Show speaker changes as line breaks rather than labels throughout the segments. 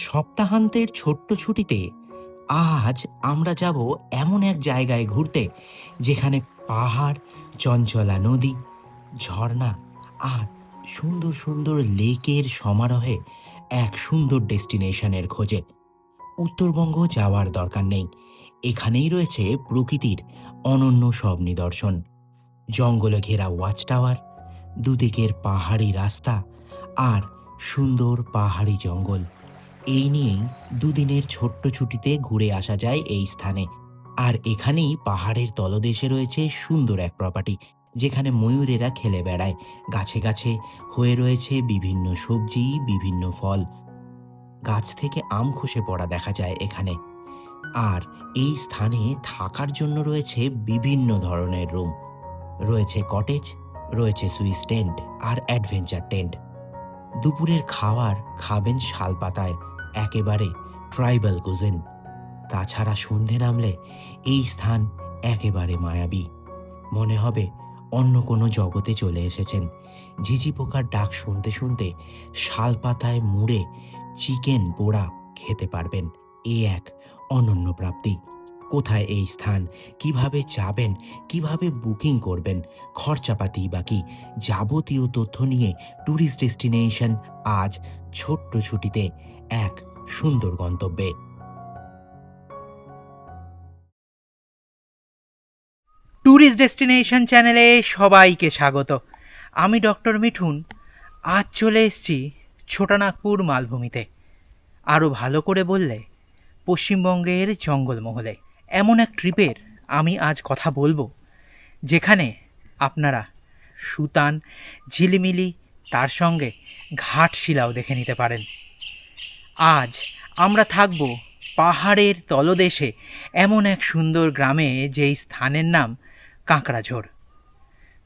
সপ্তাহান্তের ছোট্ট ছুটিতে আজ আমরা যাব এমন এক জায়গায় ঘুরতে যেখানে পাহাড়, চঞ্চলা নদী, ঝর্ণা আর সুন্দর সুন্দর লেকের সমারোহে এক সুন্দর ডেস্টিনেশনের খোঁজে। উত্তরবঙ্গ যাওয়ার দরকার নেই, এখানেই রয়েছে প্রকৃতির অনন্য সব নিদর্শন। জঙ্গলে ঘেরা ওয়াচ টাওয়ার, দুদিকের পাহাড়ি রাস্তা আর সুন্দর পাহাড়ি জঙ্গল, এই নিয়েই দুদিনের ছোট্ট ছুটিতে ঘুরে আসা যায় এই স্থানে। আর এখানেই পাহাড়ের তলদেশে রয়েছে সুন্দর এক প্রপার্টি, যেখানে ময়ূরেরা খেলে বেড়ায়। গাছে গাছে হয়ে রয়েছে বিভিন্ন সবজি, বিভিন্ন ফল, গাছ থেকে আম খসে পড়া দেখা যায় এখানে। আর এই স্থানে থাকার জন্য রয়েছে বিভিন্ন ধরনের রুম, রয়েছে কটেজ, রয়েছে সুইস টেন্ট আর অ্যাডভেঞ্চার টেন্ট। দুপুরের খাবার খাবেন শালপাতায়, একেবারে ট্রাইবাল কুজিন। তাছাড়া সন্ধে নামলে এই স্থান একেবারে মায়াবী, মনে হবে অন্য কোনো জগতে চলে এসেছেন। ঝিঝি পোকার ডাক শুনতে শুনতে শালপাতায় মুড়ে চিকেন পোড়া খেতে পারবেন। এ এক অনন্য প্রাপ্তি। কোথায় এই স্থান, কিভাবে যাবেন, কিভাবে বুকিং করবেন, খরচাপাতি বাকি যাবতীয় তথ্য নিয়ে ট্যুরিস্ট ডেস্টিনেশন আজ ছোট্ট ছুটিতে এক সুন্দর গন্তব্যে।
ট্যুরিস্ট ডেস্টিনেশন চ্যানেলে সবাইকে স্বাগত। আমি ডক্টর মিঠুন। আজ চলে এসেছি ছোটানাগপুর মালভূমিতে, আরও ভালো করে বললে পশ্চিমবঙ্গের জঙ্গলমহলে। এমন এক ট্রিপের আমি আজ কথা বলবো, যেখানে আপনারা সুতান, ঝিলিমিলি, তার সঙ্গে ঘাটশিলাও দেখে নিতে পারেন। আজ আমরা থাকব পাহাড়ের তলদেশে এমন এক সুন্দর গ্রামে, যেই স্থানের নাম কাঁকড়াঝোড়।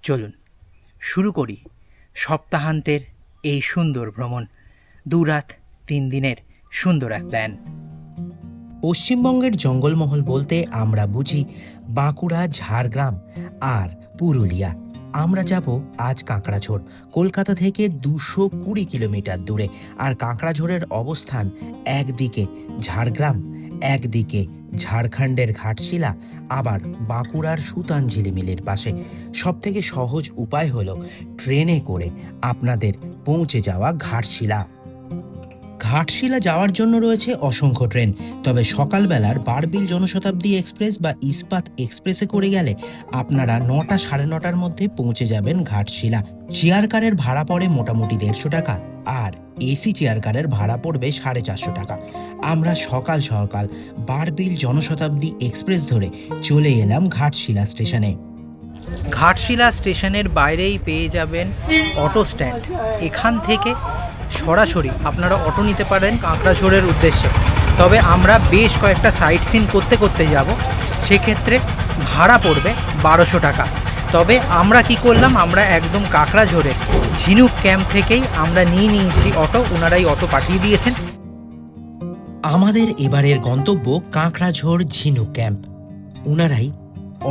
চলুন শুরু করি সপ্তাহান্তের এই সুন্দর ভ্রমণ। 2 রাত 3 দিনের সুন্দর এক প্ল্যান।
পশ্চিমবঙ্গের জঙ্গলমহল বলতে আমরা বুঝি বাঁকুড়া, ঝাড়গ্রাম আর পুরুলিয়া। আমরা যাব আজ কাঁকড়াঝোড়, কলকাতা থেকে 220 কিলোমিটার দূরে। আর কাঁকড়াঝোড়ের অবস্থান একদিকে ঝাড়গ্রাম, একদিকে ঝাড়খণ্ডের ঘাটশিলা, আবার বাঁকুড়ার সুতান ঝিলিমিলির পাশে। সবথেকে সহজ উপায় হলো ট্রেনে করে আপনাদের পৌঁছে যাওয়া ঘাটশিলা। ঘাটশিলা যাওয়ার জন্য রয়েছে অসংখ্য ট্রেন, তবে সকালবেলার বারবিল জনশতাব্দী এক্সপ্রেস বা ইস্পাত এক্সপ্রেসে করে গেলে আপনারা 9টা সাড়ে 9টার মধ্যে পৌঁছে যাবেন ঘাটশিলা। চেয়ার কারের ভাড়া পড়ে মোটামুটি 150 টাকা, আর এসি চেয়ার কারের ভাড়া পড়বে 450 টাকা। আমরা সকাল সকাল বারবিল জনশতাব্দী এক্সপ্রেস ধরে চলে এলাম ঘাটশিলা স্টেশনে।
ঘাটশিলা স্টেশনের বাইরেই পেয়ে যাবেন অটো স্ট্যান্ড। এখান থেকে সরাসরি আপনারা অটো নিতে পারেন কাঁকড়াঝোড়ের উদ্দেশ্যে। তবে আমরা বেশ কয়েকটা সাইট সিন করতে করতে যাব, সেক্ষেত্রে ভাড়া পড়বে 1200 টাকা। তবে আমরা কি করলাম, আমরা একদম কাঁকড়াঝোড়ের ঝিনুক ক্যাম্প থেকেই আমরা নিয়েছি অটো, ওনারাই অটো পাঠিয়ে দিয়েছেন।
আমাদের এবারের গন্তব্য কাঁকড়াঝোড় ঝিনুক ক্যাম্প। ওনারাই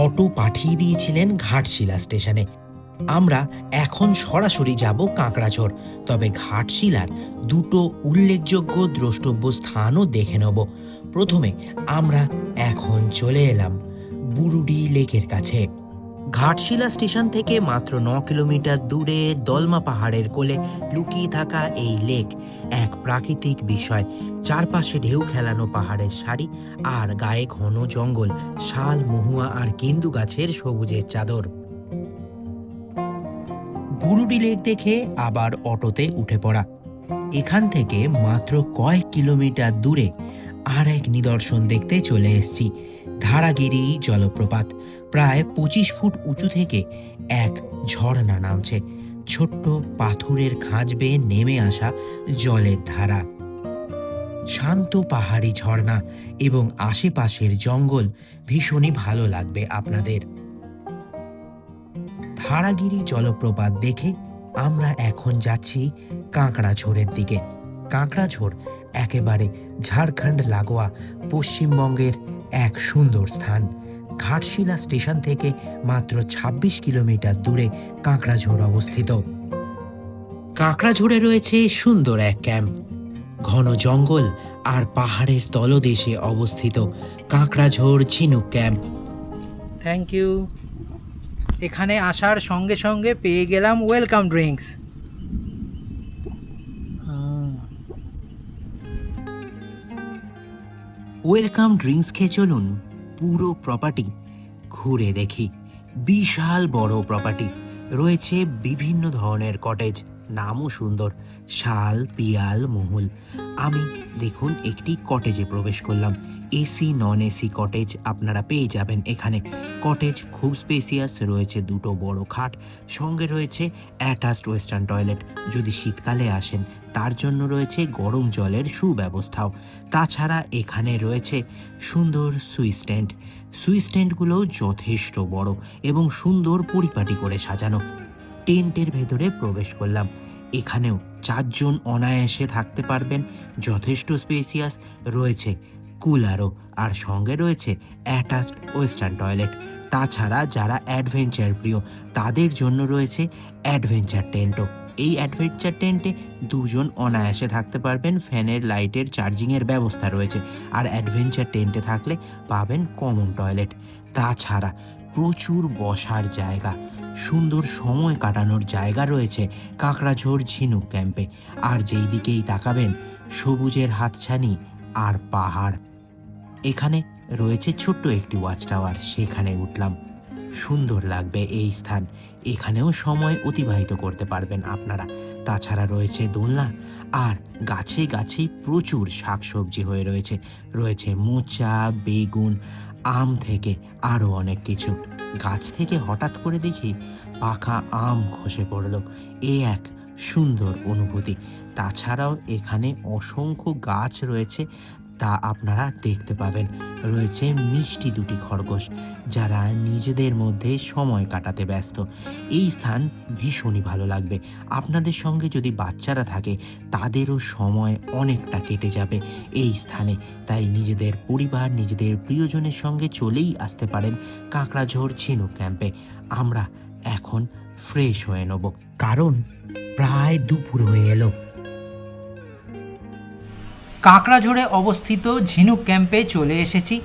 অটো পাঠিয়ে দিয়েছিলেন ঘাটশিলা স্টেশনে। আমরা এখন সরাসরি যাব কাঁকড়াঝোড়, তবে ঘাটশিলার 2টো উল্লেখযোগ্য দ্রষ্টব্য স্থানও দেখে নেব। প্রথমে আমরা এখন চলে এলাম বুরুডি লেকের কাছে। ঘাটশিলা স্টেশন থেকে মাত্র 9 কিলোমিটার দূরে দলমা পাহাড়ের কোলে লুকিয়ে থাকা এই লেক এক প্রাকৃতিক বিষয়। চারপাশে ঢেউ খেলানো পাহাড়ের সারি, আর গায়ে ঘন জঙ্গল, শাল, মহুয়া আর কেন্দু গাছের সবুজের চাদর। বুরুডি লেক দেখে আবার অটোতে উঠে পড়া। এখান থেকে মাত্র কয়েক কিলোমিটার দূরে আর এক নিদর্শন দেখতে চলে এসেছি, ধারাগিরি জলপ্রপাত। প্রায় 25 ফুট উঁচু থেকে এক ঝর্ণা নামছে, ছোট্ট পাথরের খাঁজ বেয়ে নেমে আসা জলের ধারা। শান্ত পাহাড়ি ঝর্ণা এবং আশেপাশের জঙ্গল ভীষণই ভালো লাগবে আপনাদের। ধারাগিরি জলপ্রপাত দেখে আমরা এখন যাচ্ছি কাঁকড়াঝোড়ের দিকে। কাঁকড়াঝোড় একেবারে ঝাড়খণ্ড লাগোয়া পশ্চিমবঙ্গের এক সুন্দর স্থান। ঘাটশিলা স্টেশন থেকে মাত্র 26 কিলোমিটার দূরে কাঁকড়াঝোড় অবস্থিত। কাঁকড়াঝোড়ে রয়েছে সুন্দর এক ক্যাম্প। ঘন জঙ্গল আর পাহাড়ের তলদেশে অবস্থিত কাঁকড়াঝোড় ঝিনুক ক্যাম্প।
Thank you. এখানে আসার সঙ্গে সঙ্গে পেয়ে গেলাম ওয়েলকাম ড্রিঙ্কস।
ওয়েলকাম ড্রিঙ্কস খেয়ে চলুন পুরো প্রপার্টি ঘুরে দেখি। বিশাল বড় প্রপার্টি, রয়েছে বিভিন্ন ধরনের কটেজ, নামও সুন্দর, শাল, পিয়াল, মহুল। আমি দেখুন একটি কটেজে প্রবেশ করলাম। এসি নন এসি কটেজ আপনারা পেয়ে যাবেন এখানে। কটেজ খুব স্পেসিয়াস, রয়েছে দুটো বড় খাট, সঙ্গে রয়েছে অ্যাটাচড ওয়েস্টার্ন টয়লেট। যদি শীতকালে আসেন তার জন্য রয়েছে গরম জলের সুব্যবস্থাও। তাছাড়া এখানে রয়েছে সুন্দর সুইচ স্ট্যান্ড। সুইচ স্ট্যান্ডগুলোও যথেষ্ট বড় এবং সুন্দর পরিপাটি করে সাজানো। টেন্টের ভেতরে প্রবেশ করলাম। এখানেও 4 জন অনায়াসে থাকতে পারবেন, যথেষ্ট স্পেসিয়াস, রয়েছে কুলারও, আর সঙ্গে রয়েছে অ্যাটাচড ওয়েস্টার্ন টয়লেট। তাছাড়া যারা অ্যাডভেঞ্চার প্রিয় তাদের জন্য রয়েছে অ্যাডভেঞ্চার টেন্টও। এই অ্যাডভেঞ্চার টেন্টে 2 জন অনায়াসে থাকতে পারবেন, ফ্যানের লাইটের চার্জিংয়ের ব্যবস্থা রয়েছে। আর অ্যাডভেঞ্চার টেন্টে থাকলে পাবেন কমন টয়লেট। তাছাড়া প্রচুর বসার জায়গা, সুন্দর সময় কাটানোর জায়গা রয়েছে কাঁকড়াঝোড় ঝিনুক ক্যাম্পে। আর যেই দিকেই তাকাবেন সবুজের হাতছানি আর পাহাড়। এখানে রয়েছে ছোট্ট একটি ওয়াচ টাওয়ার, সেখানে উঠলাম। সুন্দর লাগবে এই স্থান, এখানেও সময় অতিবাহিত করতে পারবেন আপনারা। তাছাড়া রয়েছে দোলনা, আর গাছে গাছে প্রচুর শাকসবজি হয়ে রয়েছে। রয়েছে মোচা, বেগুন, আম থেকে আরও অনেক কিছু। গাছ থেকে হঠাৎ করে দেখি পাকা আম খসে পড়লো, এ এক সুন্দর অনুভূতি। তাছাড়াও এখানে অসংখ্য গাছ রয়েছে, তা আপনারা দেখতে পাবেন। রয়েছে মিষ্টি দুটি খরগোশ, যারা নিজেদের মধ্যে সময় কাটাতে ব্যস্ত। এই স্থান ভীষণই ভালো লাগবে। আপনাদের সঙ্গে যদি বাচ্চারা থাকে তাদেরও সময় অনেকটা কেটে যাবে এই স্থানে। তাই নিজেদের পরিবার, নিজেদের প্রিয়জনের সঙ্গে চলেই আসতে পারেন কাঁকড়াঝোড় ঝিনুক ক্যাম্পে। আমরা এখন ফ্রেশ হয়ে নেব, কারণ প্রায় দুপুর হয়ে এলো।
কাঁকড়াঝোড়ে অবস্থিত ঝিনুক ক্যাম্পে চলে এসেছি।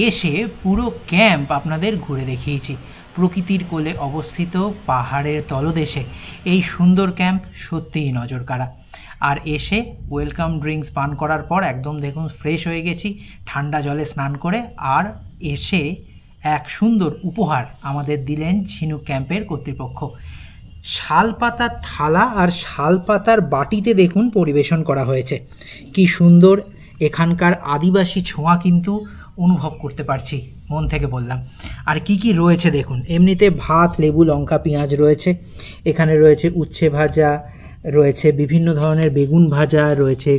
এসে পুরো ক্যাম্প আপনাদের ঘুরে দেখিয়েছি। প্রকৃতির কোলে অবস্থিত পাহাড়ের তলদেশে এই সুন্দর ক্যাম্প সত্যিই নজর কাড়া। আর এসে ওয়েলকাম ড্রিঙ্কস পান করার পর একদম দেখুন ফ্রেশ হয়ে গেছি ঠান্ডা জলে স্নান করে। আর এসে এক সুন্দর উপহার আমাদের দিলেন ঝিনুক ক্যাম্পের কর্তৃপক্ষ। শালপাতার থালা আর শালপাতার বাটিতে দেখুন পরিবেশন করা হয়েছে। কি সুন্দর, এখানকার আদিবাসী ছোঁয়া কিন্তু অনুভব করতে পারছি, মন থেকে বললাম। আর কি কি রয়েছে দেখুন, এমনিতে ভাত, লেবু, লঙ্কা, পেঁয়াজ রয়েছে। এখানে রয়েছে উচ্ছে ভাজা, রয়েছে বিভিন্ন ধরনের বেগুন ভাজা, রয়েছে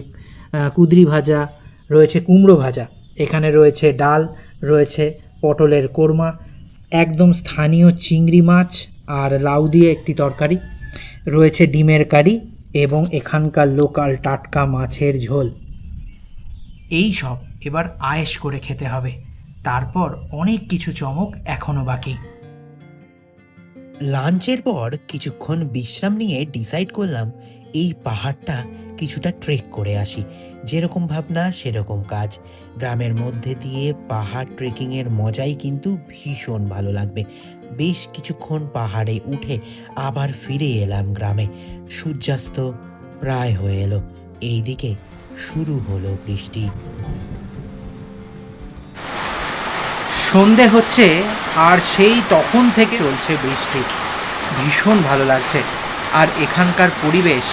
কুঁদরি ভাজা, রয়েছে কুমড়ো ভাজা। এখানে রয়েছে ডাল, রয়েছে পটলের কোরমা, একদম স্থানীয় চিংড়ি মাছ আর লাউ দিয়ে একটি তরকারি, রয়েছে ডিমের কারি এবং এখানকার লোকাল টাটকা মাছের ঝোল। এই সব এবার আয়েশ করে খেতে হবে, তারপর অনেক কিছু চমক এখনও বাকি।
লাঞ্চের পর কিছুক্ষণ বিশ্রাম নিয়ে ডিসাইড করলাম এই পাহাড়টা কিছুটা ট্রেক করে আসি। যেরকম ভাবনা সেরকম কাজ। গ্রামের মধ্যে দিয়ে পাহাড় ট্রেকিংয়ের মজাই কিন্তু ভীষণ ভালো লাগবে। বেশ কিছুক্ষণ পাহাড়ে উঠে আবার ফিরে এলাম গ্রামে। সূর্যাস্ত প্রায় হয়ে এলো, এইদিকে শুরু হলো বৃষ্টি।
সন্ধে হচ্ছে আর সেই তখন থেকে চলছে বৃষ্টি। ভীষণ ভালো লাগছে। আর এখানকার পরিবেশ,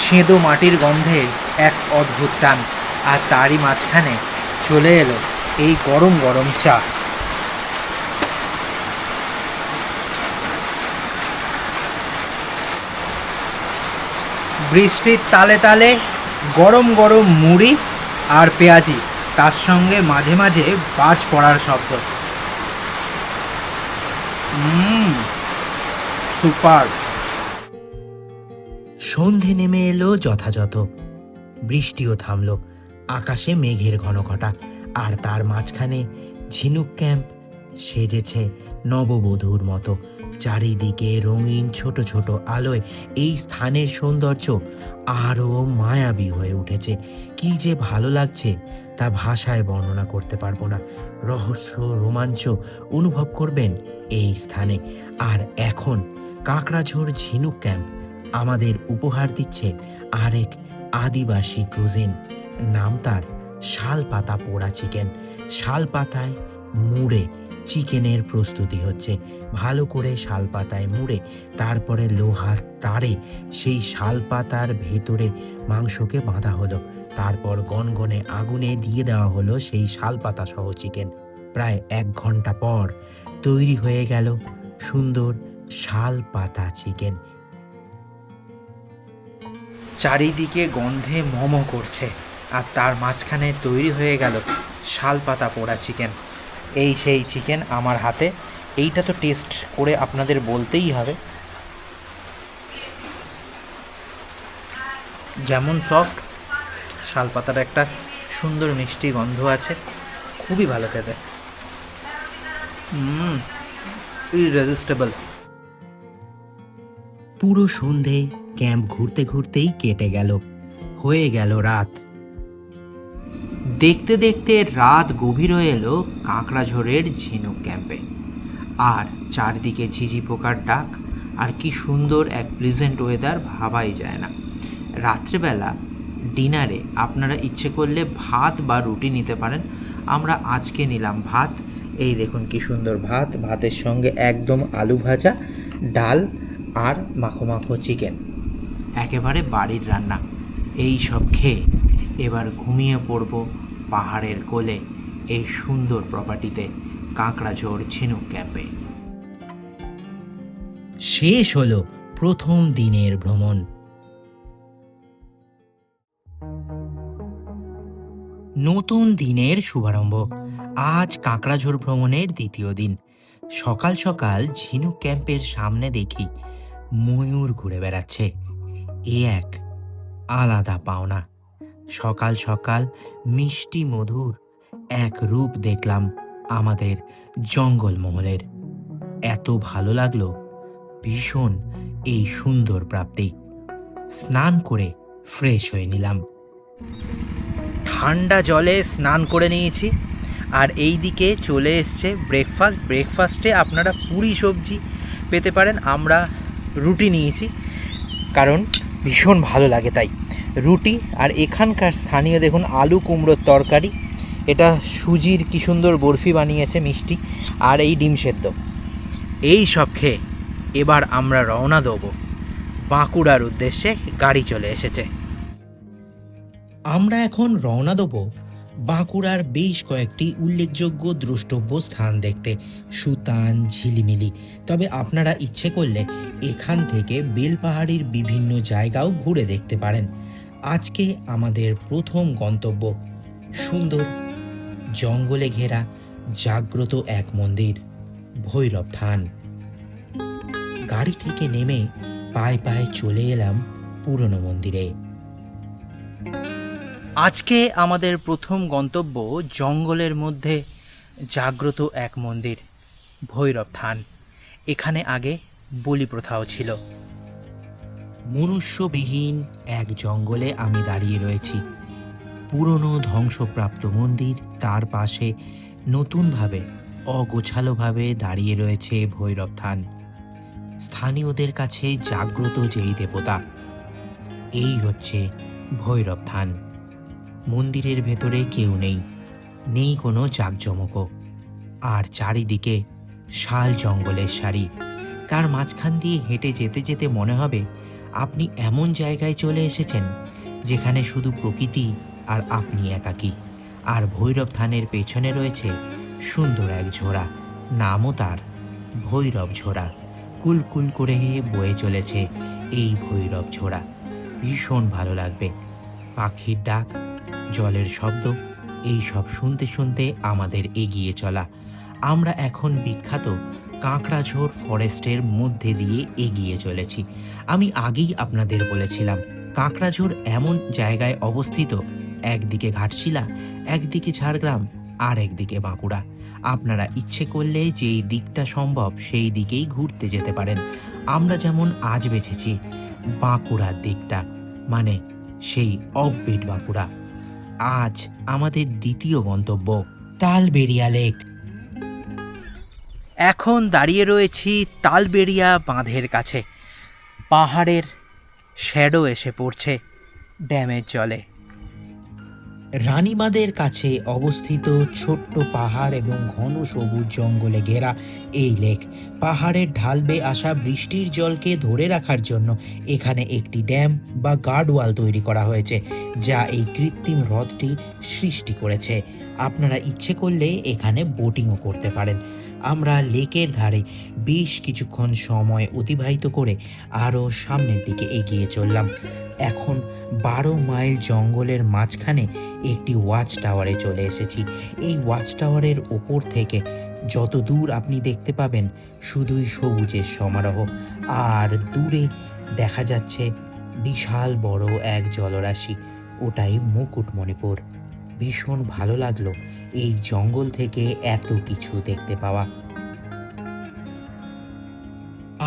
সেঁদো মাটির গন্ধে এক অদ্ভুত টান। আর তারই মাঝখানে চলে এলো এই গরম গরম চা। বৃষ্টির তালে তালে গরম গরম মুড়ি আর পেঁয়াজি, তার সঙ্গে মাঝে মাঝে বাজ পড়ার শব্দ। সুপার।
সন্ধে নেমে এলো যথাযথ, বৃষ্টিও থামলো, আকাশে মেঘের ঘনঘটা। আর তার মাঝখানে ঝিনুক ক্যাম্প সেজেছে নববধূর মতো। চারিদিকে রঙিন ছোট ছোট আলোয় এই স্থানের সৌন্দর্য আরও মায়াবী হয়ে উঠেছে। কি যে ভালো লাগছে তা ভাষায় বর্ণনা করতে পারবো না। রহস্য, রোমাঞ্চ অনুভব করবেন এই স্থানে। আর এখন কাকড়াঝোড় ঝিনুক ক্যাম্প আমাদের উপহার দিচ্ছে আরেক আদিবাসী ক্রুজিন। নাম তার শালপাতা পোড়া চিকেন। শালপাতায় মুড়ে চিকেনের প্রস্তুতি হচ্ছে। ভালো করে শালপাতায় মুড়ে তারপরে লোহার তারে সেই শালপাতার ভেতরে মাংসকে বাঁধা হলো। তারপর গনগনে আগুনে দিয়ে দেওয়া হলো সেই শালপাতা সহ চিকেন। প্রায় ১ ঘন্টা পর তৈরি হয়ে গেল সুন্দর শালপাতা চিকেন।
চারিদিকে গন্ধে মম করছে, আর তার মাঝখানে তৈরি হয়ে গেল শালপাতা পোড়া চিকেন। এই সেই চিকেন আমার হাতে। এইটা তো টেস্ট করে আপনাদের বলতেই হবে। যেমন সফট, শালপাতার একটা সুন্দর মিষ্টি গন্ধ আছে, খুবই ভালো খেতে। ইররেজিস্টেবল।
পুরো সন্ধে ক্যাম্প ঘুরতে ঘুরতেই কেটে গেল। হয়ে গেল রাত।
দেখতে দেখতে রাত গভীর হয়ে এলো কাঁকড়াঝোড়ের ঝিনুক ক্যাম্পে। আর চারদিকে ঝিঝি পোকার ডাক, আর কি সুন্দর এক প্লিজেন্ট ওয়েদার, ভাবাই যায় না। রাত্রেবেলা ডিনারে আপনারা ইচ্ছে করলে ভাত বা রুটি নিতে পারেন। আমরা আজকে নিলাম ভাত। এই দেখুন কি সুন্দর ভাত, ভাতের সঙ্গে একদম আলু ভাজা, ডাল আর মাখো মাখো চিকেন, একেবারে বাড়ির রান্না। এই সব খেয়ে এবার ঘুমিয়ে পড়ব পাহাড়ের কোলে, এই সুন্দর প্রপার্টিতে, কাঁকড়াঝোড় ঝিনুক ক্যাম্পে।
শেষ হলো প্রথম দিনের ভ্রমণ। নতুন দিনের শুভারম্ভ। আজ কাঁকড়াঝোড় ভ্রমণের দ্বিতীয় দিন। সকাল সকাল ঝিনুক ক্যাম্পের সামনে দেখি ময়ূর ঘুরে বেড়াচ্ছে। এ এক আলাদা পাওনা। সকাল সকাল মিষ্টি মধুর এক রূপ দেখলাম আমাদের জঙ্গলমহলের। এত ভালো লাগলো, ভীষণ এই সুন্দর প্রাপ্তি। স্নান করে ফ্রেশ হয়ে নিলাম।
ঠান্ডা জলে স্নান করে নিয়েছি, আর এই দিকে চলে এসছে ব্রেকফাস্ট। ব্রেকফাস্টে আপনারা পুরি সবজি পেতে পারেন। আমরা রুটি নিয়েছি, কারণ ভীষণ ভালো লাগে তাই রুটি। আর এখানকার স্থানীয় দেখুন আলু কুমড়োর তরকারি, এটা সুজির কি সুন্দর বরফি বানিয়েছে মিষ্টি, আর এই ডিম সেদ্ধ। এই সব খেয়ে এবার আমরা রওনা দেবো বাঁকুড়ার উদ্দেশ্যে। গাড়ি চলে এসেছে।
আমরা এখন রওনা দেব বাঁকুড়ার বেশ কয়েকটি উল্লেখযোগ্য দ্রষ্টব্য স্থান দেখতে, সুতান, ঝিলিমিলি। তবে আপনারা ইচ্ছে করলে এখান থেকে বেলপাহাড়ির বিভিন্ন জায়গাও ঘুরে দেখতে পারেন। আজকে আমাদের প্রথম গন্তব্য সুন্দর জঙ্গলে ঘেরা জাগ্রত এক মন্দির, ভৈরব থান। গাড়ি থেকে নেমে পায়ে পায়ে চলে এলাম পুরনো মন্দিরে।
আজকে আমাদের প্রথম গন্তব্য জঙ্গলের মধ্যে জাগ্রত এক মন্দির, ভৈরব থান। এখানে আগে বলি প্রথাও ছিল।
মনুষ্যবিহীন এক জঙ্গলে আমি দাঁড়িয়ে রয়েছি। পুরনো ধ্বংসপ্রাপ্ত মন্দির, তার পাশে নতুনভাবে অগোছালোভাবে দাঁড়িয়ে রয়েছে ভৈরব থান, স্থানীয়দের কাছে জাগ্রত যেই দেবতা। এই হচ্ছে ভৈরব থান। মন্দিরের ভেতরে কেউ নেই, নেই কোনো জাঁকজমকও। আর চারিদিকে শাল জঙ্গলের সারি। তার মাঝখান দিয়ে হেঁটে যেতে যেতে মনে হবে আপনি এমন জায়গায় চলে এসেছেন যেখানে শুধু প্রকৃতি আর আপনি একাকী। আর ভৈরব থানের পেছনে রয়েছে সুন্দর এক ঝোড়া, নামও তার ভৈরব ঝোড়া। কুলকুল করে বয়ে চলেছে এই ভৈরব ঝোড়া। ভীষণ ভালো লাগবে। পাখির ডাক, জলের শব্দ, এই সব শুনতে শুনতে আমাদের এগিয়ে চলা। আমরা এখন বিখ্যাত কাঁকড়াঝোড় ফরেস্টের মধ্যে দিয়ে এগিয়ে চলেছি। আমি আগেই আপনাদের বলেছিলাম কাঁকড়াঝোড় এমন জায়গায় অবস্থিত, একদিকে ঘাটশিলা, একদিকে ঝাড়গ্রাম, আর একদিকে বাঁকুড়া। আপনারা ইচ্ছে করলে যেই দিকটা সম্ভব সেই দিকেই ঘুরতে যেতে পারেন। আমরা যেমন আজ বেছেছি বাঁকুড়ার দিকটা। মানে সেই অফবিট বাঁকুড়া। আজ আমাদের দ্বিতীয় গন্তব্য তালবেড়িয়া লেক।
এখন দাঁড়িয়ে রয়েছি তালবেড়িয়া বাঁধের কাছে। পাহাড়ের শ্যাডো এসে পড়ছে ড্যামের জলে।
রানীবাঁধের কাছে অবস্থিত ছোট্ট পাহাড় এবং ঘন সবুজ জঙ্গলে ঘেরা এই লেক পাহাড়ের ঢাল বেয়ে আসা বৃষ্টির জলকে ধরে রাখার জন্য এখানে একটি ড্যাম বা গার্ডওয়াল তৈরি করা হয়েছে, যা এই কৃত্রিম হ্রদটি সৃষ্টি করেছে। আপনারা ইচ্ছে করলে এখানে বোটিংও করতে পারেন। আমরা লেকের ধারে বেশ কিছুক্ষণ সময় অতিবাহিত করে আরও সামনের দিকে এগিয়ে চললাম। এখন 12 মাইল জঙ্গলের মাঝখানে একটি ওয়াচ টাওয়ারে চলে এসেছি। এই ওয়াচ টাওয়ারের ওপর থেকে যত দূর আপনি দেখতে পাবেন শুধুই সবুজের সমারোহ, আর দূরে দেখা যাচ্ছে বিশাল বড় এক জলরাশি, ওটাই মুকুটমণিপুর। ভীষণ ভালো লাগলো এই জঙ্গল থেকে এত কিছু দেখতে পাওয়া।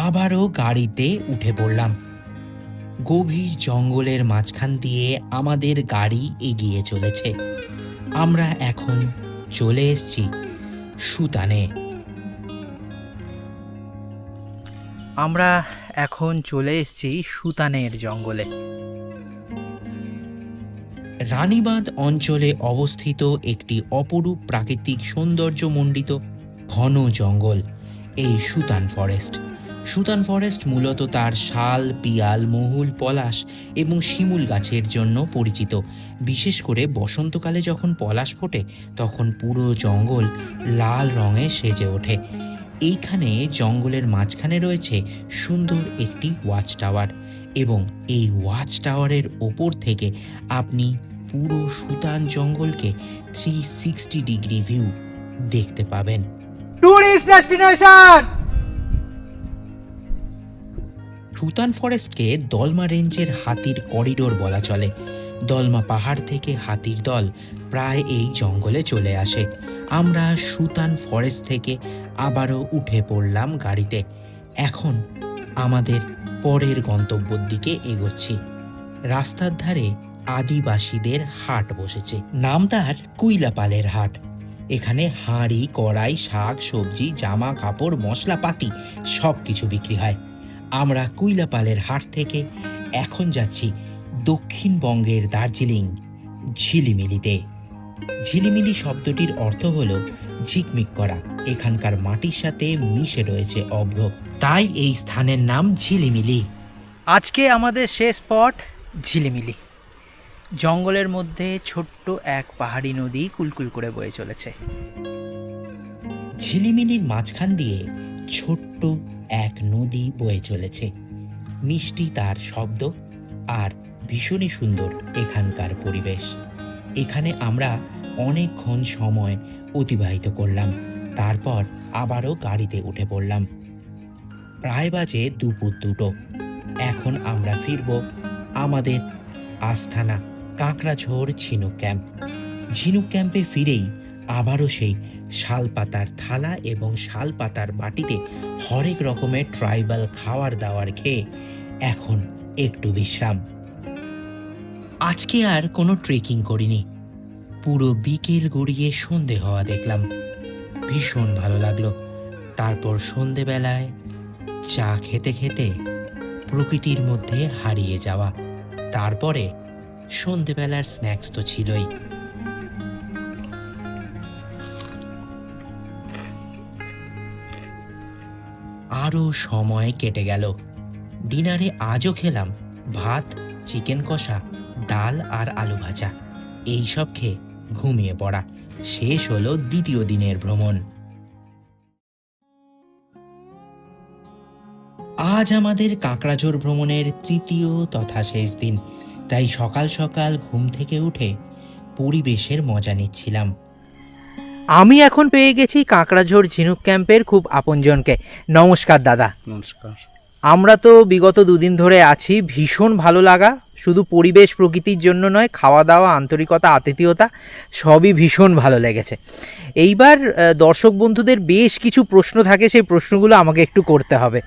আবারও গাড়িতে উঠে পড়লাম। গভীর জঙ্গলের মাঝখান দিয়ে আমাদের গাড়ি এগিয়ে চলেছে। আমরা এখন চলে এসেছি সুতানে।
আমরা এখন চলে এসেছি সুতানের জঙ্গলে।
রানীবাঁধ অঞ্চলে অবস্থিত একটি অপরূপ প্রাকৃতিক সৌন্দর্যমণ্ডিত ঘন জঙ্গল এই সুতান ফরেস্ট। সুতান ফরেস্ট মূলত তার শাল, পিয়াল, মহুল, পলাশ এবং শিমুল গাছের জন্য পরিচিত। বিশেষ করে বসন্তকালে যখন পলাশ ফোটে তখন পুরো জঙ্গল লাল রঙে সেজে ওঠে। এইখানে জঙ্গলের মাঝখানে রয়েছে সুন্দর একটি ওয়াচ টাওয়ার, এবং এই ওয়াচ টাওয়ারের ওপর থেকে আপনি পুরো সুতান জঙ্গলকে 360 ডিগ্রি ভিউ দেখতে পাবেন।
Tourist destination!
সুতান ফরেস্টকে দলমা রেঞ্জের হাতির করিডোর বলা চলে। দলমা পাহাড় থেকে হাতির দল প্রায় এই জঙ্গলে চলে আসে। আমরা সুতান ফরেস্ট থেকে আবারও উঠে পড়লাম গাড়িতে। এখন আমাদের পরের গন্তব্যের দিকে এগোচ্ছি। রাস্তার ধারে আদিবাসীদের হাট বসেছে। নাম তার কুইলাপালের হাট। এখানে হাঁড়ি, কড়াই, শাক, সবজি, জামা কাপড়, মশলাপাতি সব কিছু বিক্রি হয়। আমরা কুইলাপালের হাট থেকে এখন যাচ্ছি দক্ষিণবঙ্গের দার্জিলিং ঝিলিমিলিতে। ঝিলিমিলি শব্দটির অর্থ হলো ঝিকমিক করা। এখানকার মাটির সাথে মিশে রয়েছে অভ্র, তাই এই স্থানের নাম ঝিলিমিলি।
আজকে আমাদের শেষ স্পট ঝিলিমিলি। জঙ্গলের মধ্যে ছোট্ট এক পাহাড়ি নদী কুলকুল করে বয়ে চলেছে।
ঝিলিমিলির মাঝখান দিয়ে ছোট্ট এক নদী বয়ে চলেছে। মিষ্টি তার শব্দ আর ভীষণই সুন্দর এখানকার পরিবেশ। এখানে আমরা অনেকক্ষণ সময় অতিবাহিত করলাম। তারপর আবারও গাড়িতে উঠে পড়লাম। প্রায় বাজে দুপুর 2টো। এখন আমরা ফিরব আমাদের আস্থানা কাঁকড়াঝোড় ঝিনুক ক্যাম্প। ঝিনুক ক্যাম্পে ফিরেই আবারও সেই শালপাতার থালা এবং শালপাতার বাটিতে হরেক রকমের ট্রাইবাল খাওয়ার দাওয়ার খেয়ে এখন একটু বিশ্রাম। আজকে আর কোনো ট্রেকিং করিনি। পুরো বিকেল গড়িয়ে সন্ধে হওয়া দেখলাম, ভীষণ ভালো লাগলো। তারপর সন্ধেবেলায় চা খেতে খেতে প্রকৃতির মধ্যে হারিয়ে যাওয়া। তারপরে সন্ধেবেলার স্ন্যাক্স তো ছিলই। আরও সময় কেটে গেল। ডিনারে আজও খেলাম ভাত, চিকেন কষা, ডাল আর আলু ভাজা। এইসব খেয়ে ঘুমিয়ে পড়া। শেষ হলো দ্বিতীয় দিনের ভ্রমণ। আজ আমাদের কাঁকড়াঝোড় ভ্রমণের তৃতীয় তথা শেষ দিন, তাই সকাল সকাল ঘুম থেকে উঠে পরিবেশের মজা নিচ্ছিলাম।
আমি এখন পেয়ে গেছি কাঁকড়াঝোড় ঝিনুক ক্যাম্পের খুব আপনজনকে। নমস্কার দাদা।
নমস্কার।
আমরা তো বিগত 2 দিন ধরে আছি, ভীষণ ভালো লাগা, শুধু পরিবেশ প্রকৃতির জন্য নয়, খাওয়া দাওয়া, আন্তরিকতা, আতিথেয়তা সবই ভীষণ ভালো লেগেছে। এইবার দর্শক বন্ধুদের বেশ কিছু প্রশ্ন থাকে, সেই প্রশ্নগুলো আমাকে একটু করতে হবে।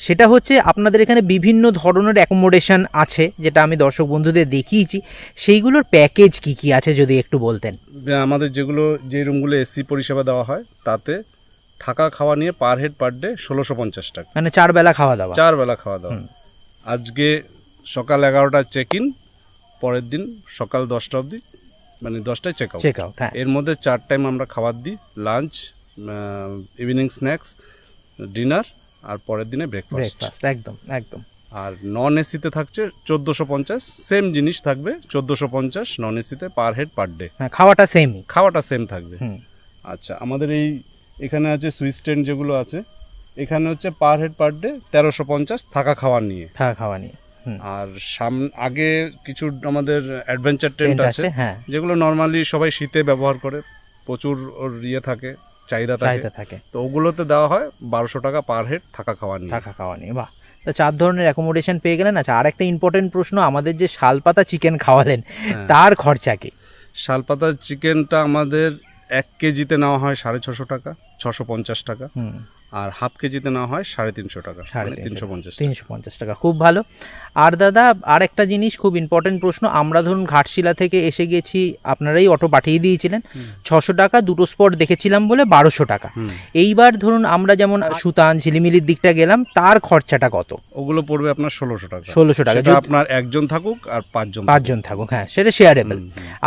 সেটা হচ্ছে আপনাদের এখানে বিভিন্ন ধরনের অ্যাকোমোডেশন আছে, যেটা আমি দর্শক বন্ধুদের দেখিয়েছি, সেইগুলোর প্যাকেজ কি কি আছে যদি একটু বলতেন।
আমাদের যে রুমগুলো এসি পরিষেবা দেওয়া হয় তাতে থাকা খাওয়া নিয়ে পার হেড পার ডে 1650 টাকা,
মানে 4 বেলা খাওয়া দাওয়া।
4 বেলা খাওয়া দাওয়া। আজকে সকাল 11টা চেক ইন, পরের দিন সকাল 10টা অবধি, মানে 10টায় চেক আউট।
হ্যাঁ,
এর মধ্যে 4 টাইম আমরা খাবার দিই, লাঞ্চ, ইভিনিং স্ন্যাক্স, ডিনার, আর পরের দিনে ব্রেকফাস্ট।
একদম একদম।
আর নন এসিতে থাকছে 1450, সেম জিনিস থাকবে 1450 নন এসিতে পার হেড পার ডে।
হ্যাঁ, খাওয়াটা সেমই।
খাওয়াটা সেম থাকবে। আচ্ছা, আমাদের এখানে আছে সুইচ টেন্ট যেগুলো আছে, এখানে হচ্ছে পার হেড পার ডে 1350 থাকা খাওয়া নিয়ে। আর আগে কিছু আমাদের অ্যাডভেঞ্চার টেন্ট আছে,
হ্যাঁ,
যেগুলো নর্মালি সবাই শীতে ব্যবহার করে, প্রচুর ওর থাকে, চাহিদা থাকে, তো ওগুলোতে দেওয়া হয় 1200 টাকা পার হেড থাকা খাওয়া নিয়ে।
বাহ, তা 4 ধরনের অ্যাকোমোডেশন পেয়ে গেলেন। আচ্ছা, আর একটা ইম্পর্টেন্ট প্রশ্ন, আমাদের যে শালপাতা চিকেন খাওয়ালেন তার খরচা কি?
শালপাতা চিকেনটা আমাদের 1 কেজিতে নেওয়া হয় 650 টাকা, 650 টাকা, আর হাফ কেজিতে নেওয়া হয় 350 টাকা, 350
টাকা। খুব ভালো। আর দাদা, আর একটা জিনিস, খুব ইম্পর্টেন্ট প্রশ্ন, আমরা ধরুন ঘাটশিলা থেকে এসে গেছি, আপনারাই অটো পাঠিয়ে দিয়েছিলেন, 600 টাকা, দুটো স্পট দেখেছিলাম বলে 1200 টাকা। এইবার ধরুন আমরা যেমন সুতান, ঝিলিমিলির দিকটা গেলাম, তার খরচাটা কত?
ওগুলো পড়বে আপনার 1600 টাকা।
1600 টাকা,
আপনার একজন থাকুক আর 5 জন
থাকুক, হ্যাঁ, সেটা শেয়ারেবল।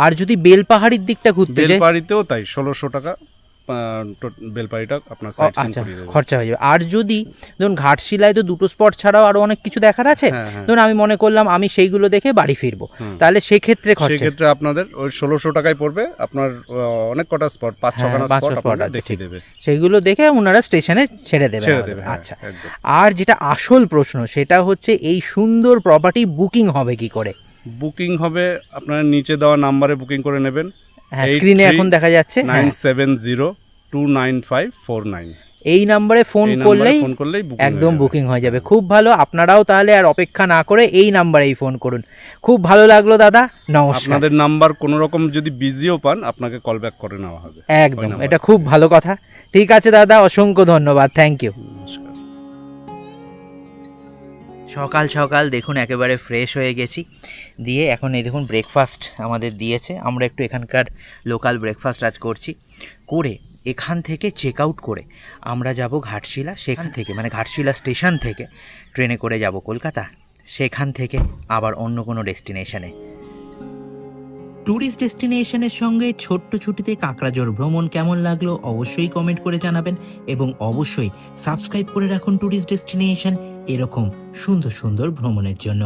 আর যদি বেলপাহাড়ির দিকটা ঘুরতে যাই,
বেলপাহাড়িতেও তাই 1600 টাকা বেলপাহাড়িটা আপনার সাইট সিন করে দেবে,
খরচা হয়ে যাবে। আর যদি ধরুন ঘাটশিলায় তো দুটো স্পট ছাড়াও আরো অনেক কিছু দেখার আছে, ধরুন আমি মনে করলাম আমি সেইগুলো দেখে বাড়ি ফিরবো, তাহলে সেক্ষেত্রে
আপনাদের ওই 1600 টাকায় পড়বে। আপনার অনেক কটা স্পট, 5-6খানা স্পট আপনাদের দেখিয়ে দেবে,
সেইগুলো দেখে ওনারা স্টেশনে ছেড়ে দেবে। আচ্ছা, আর যেটা আসল প্রশ্ন, সেটা হচ্ছে এই সুন্দর প্রপার্টি বুকিং হবে কি করে?
বুকিং হবে আপনারা নিচে দেওয়া নাম্বারে বুকিং করে নেবেন।
স্ক্রিনে এখন দেখা যাচ্ছে
97029549,
এই নাম্বারে ফোন করলেই একদম বুকিং হয়ে যাবে। খুব ভালো, আপনারাও তাহলে আর অপেক্ষা না করে এই নাম্বারেই ফোন করুন। খুব ভালো লাগলো দাদা, নমস্কার।
আপনাদের নাম্বার কোনো রকম যদি বিজিও পান, আপনাকে কল ব্যাক করে নেওয়া হবে।
একদম, এটা খুব ভালো কথা। ঠিক আছে দাদা, অসংখ্য ধন্যবাদ, থ্যাংক ইউ। সকাল সকাল দেখুন একেবারে ফ্রেশ হয়ে গেছি, দিয়ে এখন এই দেখুন ব্রেকফাস্ট আমাদের দিয়েছে। আমরা একটু এখানকার লোকাল ব্রেকফাস্ট আজ করছি, করে এখান থেকে চেক আউট করে আমরা যাব ঘাটশিলা। সেখান থেকে মানে ঘাটশিলা স্টেশন থেকে ট্রেনে করে যাব কলকাতা, সেখান থেকে আবার অন্য কোনো ডেস্টিনেশনে।
ট্যুরিস্ট ডেস্টিনেশনের সঙ্গে ছোট্ট ছুটিতে কাঁকড়াঝোড় ভ্রমণ কেমন লাগলো অবশ্যই কমেন্ট করে জানাবেন, এবং অবশ্যই সাবস্ক্রাইব করে রাখুন ট্যুরিস্ট ডেস্টিনেশন এরকম সুন্দর সুন্দর ভ্রমণের জন্য।